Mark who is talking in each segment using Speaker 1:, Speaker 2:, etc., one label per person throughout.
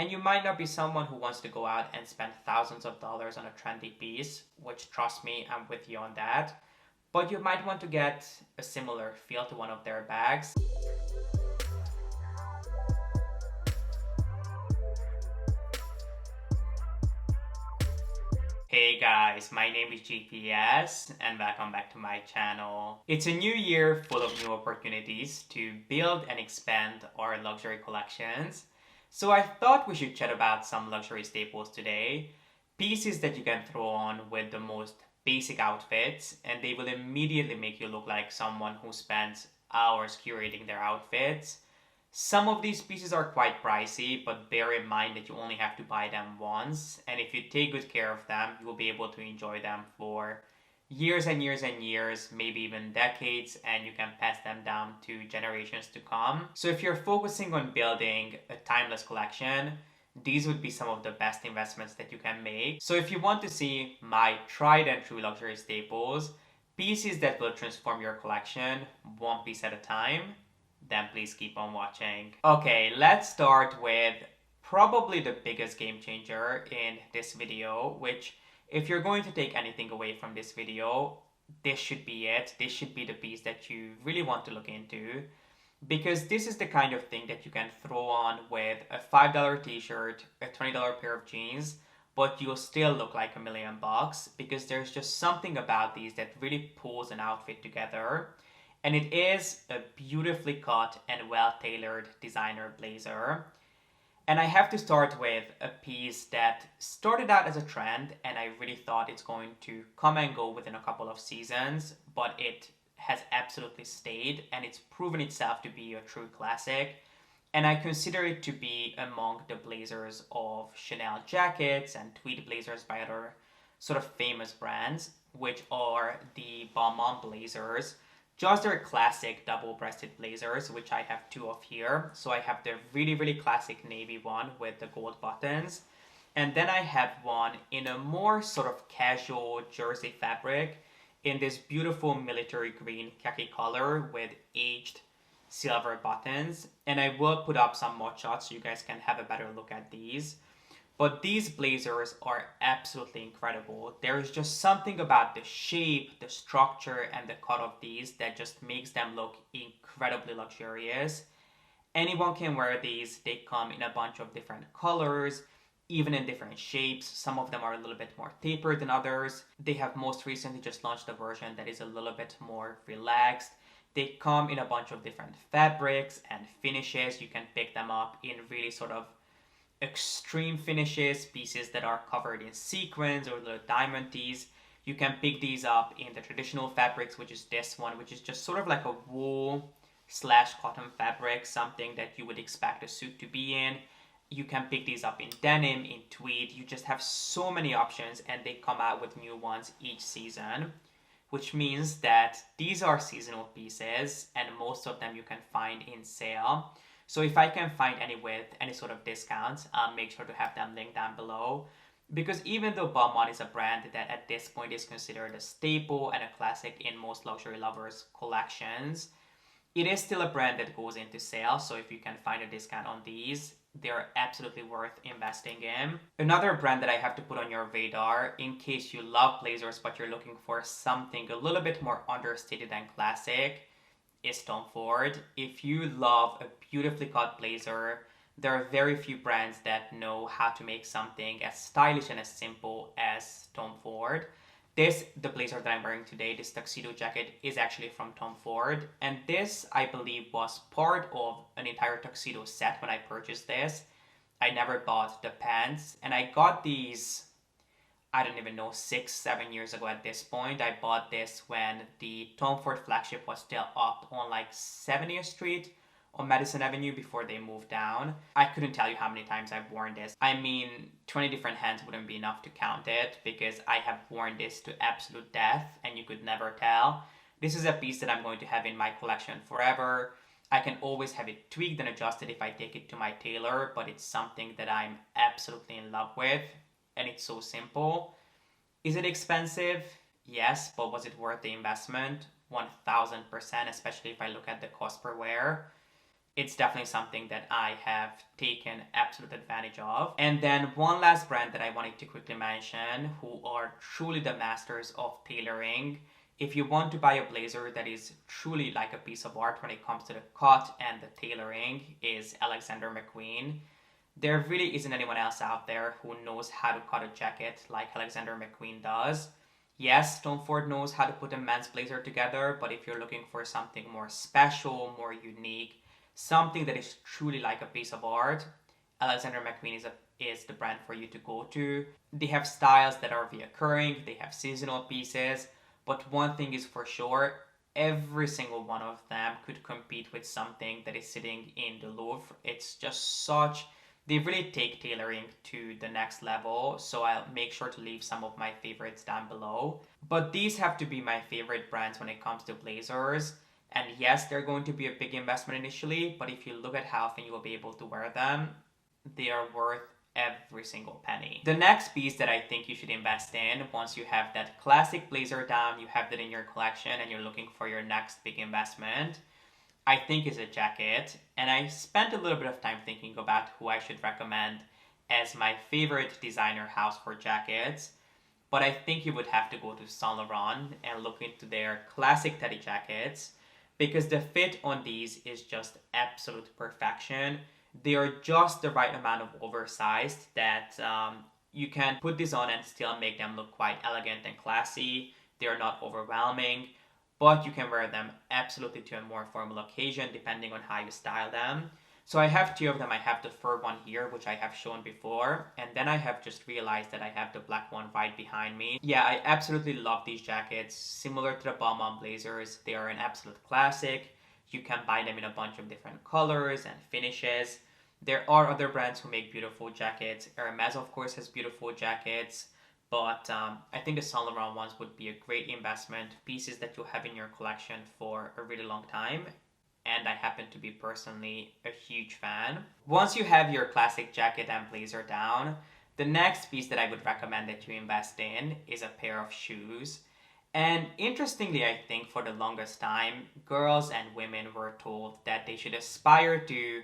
Speaker 1: And you might not be someone who wants to go out and spend thousands of dollars on a trendy piece, which trust me, I'm with you on that. But you might want to get a similar feel to one of their bags. Hey guys, my name is G.P.S. and welcome back to my channel. It's a new year full of new opportunities to build and expand our luxury collections. So I thought we should chat about some luxury staples today. Pieces that you can throw on with the most basic outfits and they will immediately make you look like someone who spends hours curating their outfits. Some of these pieces are quite pricey, but bear in mind that you only have to buy them once, and if you take good care of them, you will be able to enjoy them for years and years and years, maybe even decades, and you can pass them down to generations to come. So if you're focusing on building a timeless collection, these would be some of the best investments that you can make. So if you want to see my tried and true luxury staples, pieces that will transform your collection one piece at a time, then please keep on watching. Okay, let's start with probably the biggest game changer in this video, which if you're going to take anything away from this video, this should be it. This should be the piece that you really want to look into, because this is the kind of thing that you can throw on with a $5 t-shirt, a $20 pair of jeans, but you'll still look like $1,000,000 because there's just something about these that really pulls an outfit together. And it is a beautifully cut and well-tailored designer blazer. And I have to start with a piece that started out as a trend and I really thought it's going to come and go within a couple of seasons, but it has absolutely stayed and it's proven itself to be a true classic. And I consider it to be among the blazers of Chanel jackets and tweed blazers by other sort of famous brands, which are the Balmain blazers. Just their classic double-breasted blazers, which I have two of here. So I have the really, really classic navy one with the gold buttons. And then I have one in a more sort of casual jersey fabric in this beautiful military green khaki color with aged silver buttons. And I will put up some mod shots so you guys can have a better look at these. But these blazers are absolutely incredible. There is just something about the shape, the structure, and the cut of these that just makes them look incredibly luxurious. Anyone can wear these. They come in a bunch of different colors, even in different shapes. Some of them are a little bit more tapered than others. They have most recently just launched a version that is a little bit more relaxed. They come in a bunch of different fabrics and finishes. You can pick them up in really sort of extreme finishes, pieces that are covered in sequins or little diamond tees. You can pick these up in the traditional fabrics, which is this one, which is just sort of like a wool slash cotton fabric, something that you would expect a suit to be in. You can pick these up in denim, in tweed. You just have so many options and they come out with new ones each season, which means that these are seasonal pieces and most of them you can find in sale. So if I can find any with any sort of discounts, I'll make sure to have them linked down below. Because even though Balmain is a brand that at this point is considered a staple and a classic in most luxury lovers' collections, it is still a brand that goes into sale. So if you can find a discount on these, they're absolutely worth investing in. Another brand that I have to put on your radar, in case you love blazers but you're looking for something a little bit more understated and classic, is Tom Ford. If you love a beautifully cut blazer, there are very few brands that know how to make something as stylish and as simple as Tom Ford. The blazer that I'm wearing today, this tuxedo jacket, is actually from Tom Ford. And this, I believe, was part of an entire tuxedo set when I purchased this. I never bought the pants, and I got these, I don't even know, 6-7 years ago at this point. I bought this when the Tom Ford flagship was still up on like 70th Street on Madison Avenue before they moved down. I couldn't tell you how many times I've worn this. I mean, 20 different hands wouldn't be enough to count it because I have worn this to absolute death and you could never tell. This is a piece that I'm going to have in my collection forever. I can always have it tweaked and adjusted if I take it to my tailor, but it's something that I'm absolutely in love with. And it's so simple. Is it expensive? Yes, but was it worth the investment? 1000%, especially if I look at the cost per wear. it's definitely something that I have taken absolute advantage of. And then one last brand that I wanted to quickly mention, who are truly the masters of tailoring. If you want to buy a blazer that is truly like a piece of art when it comes to the cut and the tailoring, is Alexander McQueen. There really isn't anyone else out there who knows how to cut a jacket like Alexander McQueen does. Yes, Tom Ford knows how to put a men's blazer together, but if you're looking for something more special, more unique, something that is truly like a piece of art, Alexander McQueen is the brand for you to go to. They have styles that are reoccurring, they have seasonal pieces, but one thing is for sure, every single one of them could compete with something that is sitting in the Louvre. It's just such, they really take tailoring to the next level, so I'll make sure to leave some of my favorites down below. But these have to be my favorite brands when it comes to blazers. And yes, they're going to be a big investment initially, but if you look at how often you will be able to wear them, they are worth every single penny. The next piece that I think you should invest in, once you have that classic blazer down, you have that in your collection, and you're looking for your next big investment, I think is a jacket. And I spent a little bit of time thinking about who I should recommend as my favorite designer house for jackets. But I think you would have to go to Sonoran and look into their classic teddy jackets, because the fit on these is just absolute perfection. They are just the right amount of oversized that you can put these on and still make them look quite elegant and classy. They are not overwhelming, but you can wear them absolutely to a more formal occasion depending on how you style them. So I have two of them. I have the fur one here, which I have shown before, and then I have just realized that I have the black one right behind me. Yeah, I absolutely love these jackets. Similar to the Balmain blazers, they are an absolute classic. You can buy them in a bunch of different colors and finishes. There are other brands who make beautiful jackets. Hermes, of course, has beautiful jackets, but I think the Saint Laurent ones would be a great investment, pieces that you'll have in your collection for a really long time. And I happen to be personally a huge fan. Once you have your classic jacket and blazer down, the next piece that I would recommend that you invest in is a pair of shoes. And interestingly, I think for the longest time, girls and women were told that they should aspire to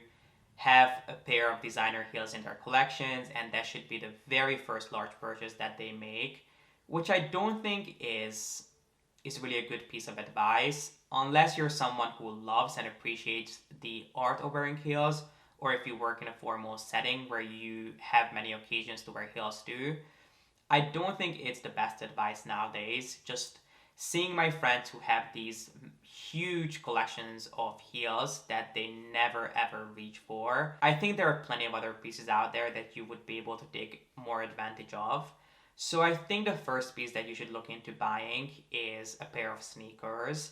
Speaker 1: have a pair of designer heels in their collections, and that should be the very first large purchase that they make, which I don't think is really a good piece of advice unless you're someone who loves and appreciates the art of wearing heels, or if you work in a formal setting where you have many occasions to wear heels too. I don't think it's the best advice nowadays. Just seeing my friends who have these huge collections of heels that they never ever reach for, I think there are plenty of other pieces out there that you would be able to take more advantage of. So I think the first piece that you should look into buying is a pair of sneakers.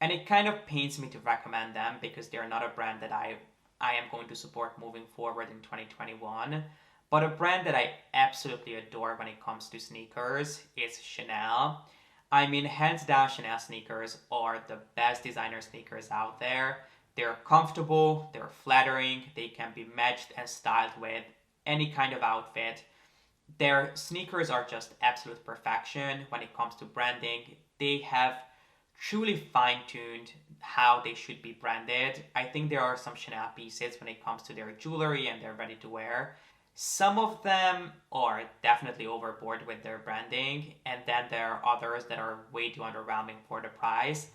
Speaker 1: And it kind of pains me to recommend them because they're not a brand that I am going to support moving forward in 2021. But a brand that I absolutely adore when it comes to sneakers is Chanel. I mean, hands down, Chanel sneakers are the best designer sneakers out there. They're comfortable, they're flattering, they can be matched and styled with any kind of outfit. Their sneakers are just absolute perfection when it comes to branding. They have truly fine-tuned how they should be branded. I think there are some Chanel pieces when it comes to their jewelry and their ready-to-wear. Some of them are definitely overboard with their branding, and then there are others that are way too underwhelming for the price.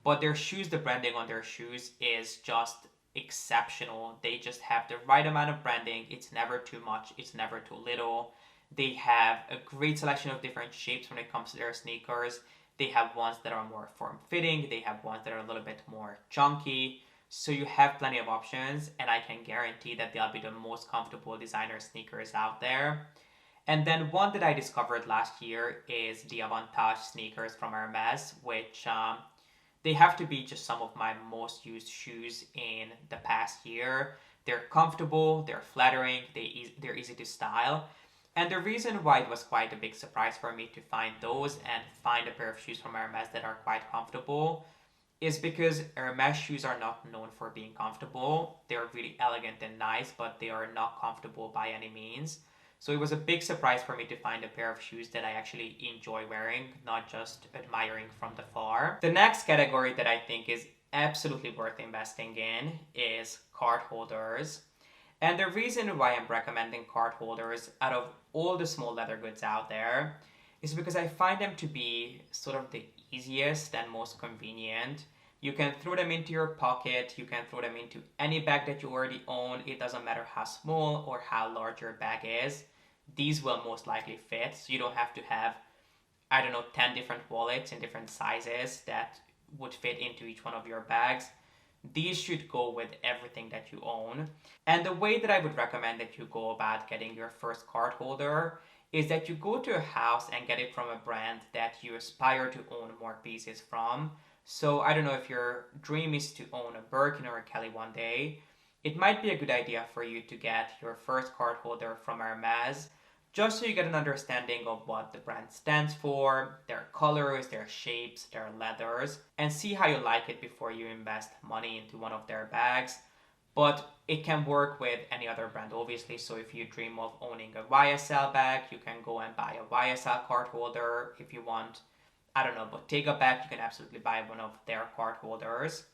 Speaker 1: But their shoes, the branding on their shoes is just exceptional. They just have the right amount of branding. It's never too much, it's never too little. They have a great selection of different shapes when it comes to their sneakers. They have ones that are more form-fitting. They have ones that are a little bit more chunky. So you have plenty of options, and I can guarantee that they'll be the most comfortable designer sneakers out there. And then one that I discovered last year is the Avantage sneakers from Hermes, which they have to be just some of my most used shoes in the past year. They're comfortable, they're flattering, they're easy to style. And the reason why it was quite a big surprise for me to find those and find a pair of shoes from Hermes that are quite comfortable is because Hermes shoes are not known for being comfortable. They're really elegant and nice, but they are not comfortable by any means. So it was a big surprise for me to find a pair of shoes that I actually enjoy wearing, not just admiring from afar. The next category that I think is absolutely worth investing in is card holders. And the reason why I'm recommending card holders out of all the small leather goods out there is because I find them to be sort of the easiest and most convenient. You can throw them into your pocket, you can throw them into any bag that you already own. It doesn't matter how small or how large your bag is. These will most likely fit, so you don't have to have, I don't know, 10 different wallets in different sizes that would fit into each one of your bags. These should go with everything that you own. And the way that I would recommend that you go about getting your first card holder is that you go to a house and get it from a brand that you aspire to own more pieces from. So I don't know, if your dream is to own a Birkin or a Kelly one day, it might be a good idea for you to get your first card holder from Hermes, just so you get an understanding of what the brand stands for, their colors, their shapes, their leathers, and see how you like it before you invest money into one of their bags. But it can work with any other brand, obviously. So if you dream of owning a YSL bag, you can go and buy a YSL card holder. If you want, I don't know, Bottega bag, you can absolutely buy one of their card holders.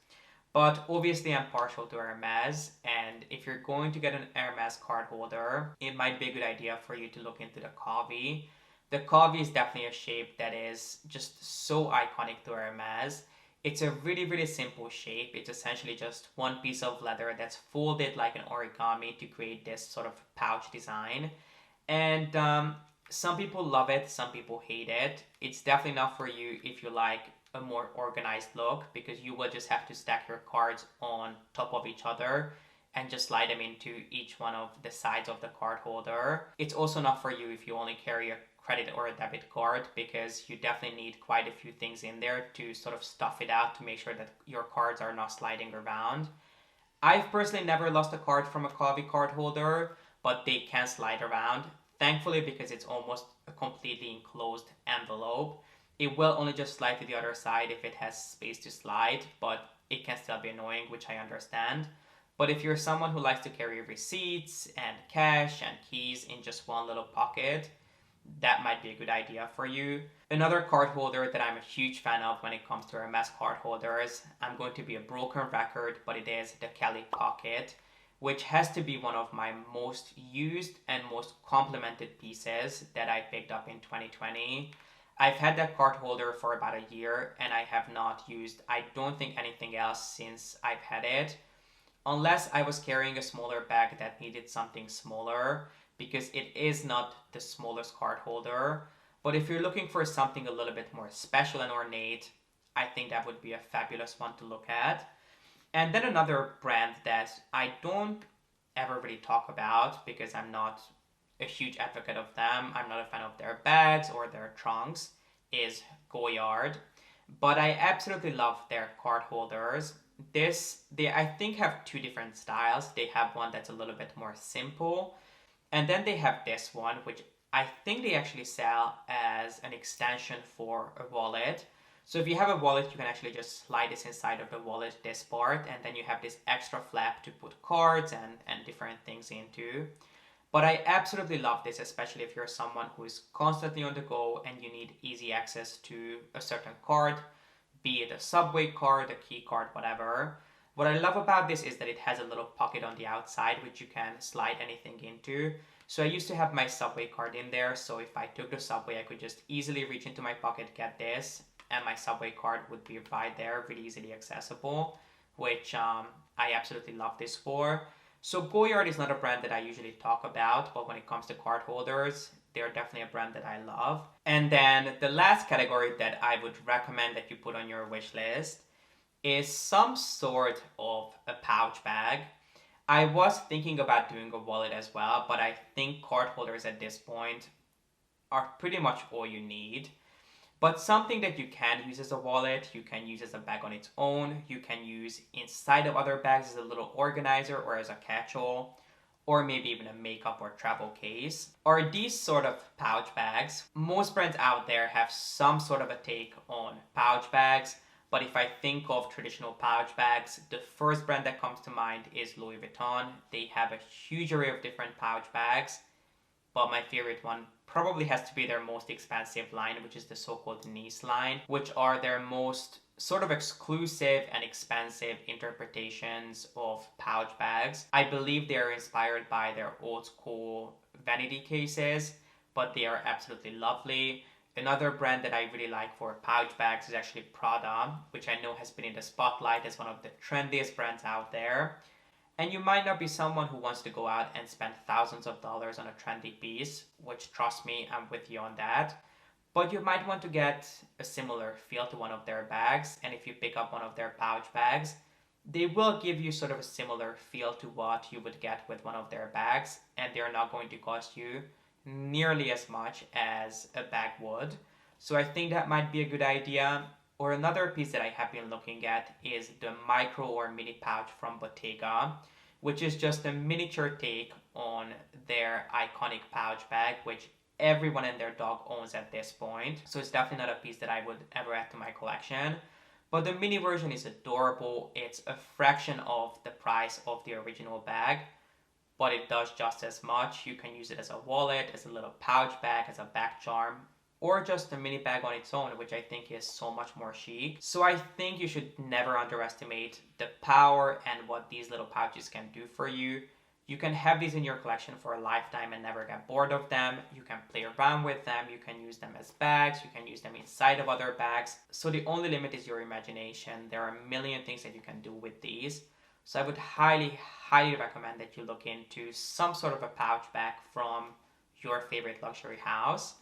Speaker 1: But obviously I'm partial to Hermes, and if you're going to get an Hermes card holder, it might be a good idea for you to look into the Kavi. The Kavi is definitely a shape that is just so iconic to Hermes. It's a really, really simple shape. It's essentially just one piece of leather that's folded like an origami to create this sort of pouch design. And some people love it, some people hate it. It's definitely not for you if you like a more organized look, because you will just have to stack your cards on top of each other and just slide them into each one of the sides of the card holder. It's also not for you if you only carry a credit or a debit card, because you definitely need quite a few things in there to sort of stuff it out to make sure that your cards are not sliding around. I've personally never lost a card from a Kavi card holder, but they can slide around. Thankfully, because it's almost a completely enclosed envelope, it will only just slide to the other side if it has space to slide, but it can still be annoying, which I understand. But if you're someone who likes to carry receipts and cash and keys in just one little pocket, that might be a good idea for you. Another card holder that I'm a huge fan of when it comes to Hermes card holders, I'm going to be a broken record, but it is the Kelly Pocket, which has to be one of my most used and most complimented pieces that I picked up in 2020. I've had that card holder for about a year and I have not used, I don't think, anything else since I've had it, unless I was carrying a smaller bag that needed something smaller, because it is not the smallest card holder. But if you're looking for something a little bit more special and ornate, I think that would be a fabulous one to look at. And then another brand that I don't ever really talk about because I'm not a huge advocate of them, I'm not a fan of their bags or their trunks, is Goyard. But I absolutely love their card holders. They I think have two different styles. They have one that's a little bit more simple, and then they have this one, which I think they actually sell as an extension for a wallet. So if you have a wallet, you can actually just slide this inside of the wallet, this part, and then you have this extra flap to put cards and different things into. But I absolutely love this, especially if you're someone who is constantly on the go and you need easy access to a certain card, be it a subway card, a key card, whatever. What I love about this is that it has a little pocket on the outside which you can slide anything into. So I used to have my subway card in there, so if I took the subway, I could just easily reach into my pocket, get this, and my subway card would be right there, really easily accessible, which I absolutely love this for. So Goyard is not a brand that I usually talk about, but when it comes to card holders, they're definitely a brand that I love. And then the last category that I would recommend that you put on your wish list is some sort of a pouch bag. I was thinking about doing a wallet as well, but I think card holders at this point are pretty much all you need. But something that you can use as a wallet, you can use as a bag on its own, you can use inside of other bags as a little organizer or as a catch-all, or maybe even a makeup or travel case, are these sort of pouch bags. Most brands out there have some sort of a take on pouch bags, but if I think of traditional pouch bags, the first brand that comes to mind is Louis Vuitton. They have a huge array of different pouch bags. but my favorite one probably has to be their most expensive line, which is the so-called Nice line, which are their most sort of exclusive and expensive interpretations of pouch bags. I believe they are inspired by their old school vanity cases, but they are absolutely lovely. Another brand that I really like for pouch bags is actually Prada, which I know has been in the spotlight as one of the trendiest brands out there. And you might not be someone who wants to go out and spend thousands of dollars on a trendy piece, which trust me, I'm with you on that. But you might want to get a similar feel to one of their bags, and if you pick up one of their pouch bags, they will give you sort of a similar feel to what you would get with one of their bags, and they're not going to cost you nearly as much as a bag would. So I think that might be a good idea. Or another piece that I have been looking at is the micro or mini pouch from Bottega, which is just a miniature take on their iconic pouch bag, which everyone and their dog owns at this point. So it's definitely not a piece that I would ever add to my collection. But the mini version is adorable. It's a fraction of the price of the original bag, but it does just as much. You can use it as a wallet, as a little pouch bag, as a bag charm, or just a mini bag on its own, which I think is so much more chic. So I think you should never underestimate the power and what these little pouches can do for you. You can have these in your collection for a lifetime and never get bored of them. You can play around with them. You can use them as bags. You can use them inside of other bags. So the only limit is your imagination. There are a million things that you can do with these. So I would highly, highly recommend that you look into some sort of a pouch bag from your favorite luxury house.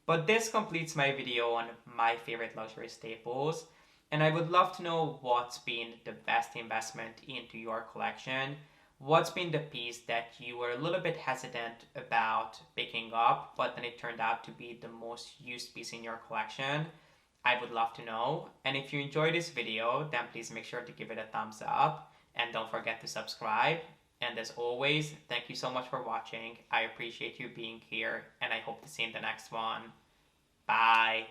Speaker 1: But this completes my video on my favorite luxury staples. And I would love to know what's been the best investment into your collection. What's been the piece that you were a little bit hesitant about picking up, but then it turned out to be the most used piece in your collection? I would love to know. And if you enjoyed this video, then please make sure to give it a thumbs up. And don't forget to subscribe. And as always, thank you so much for watching. I appreciate you being here, and I hope to see you in the next one. Bye.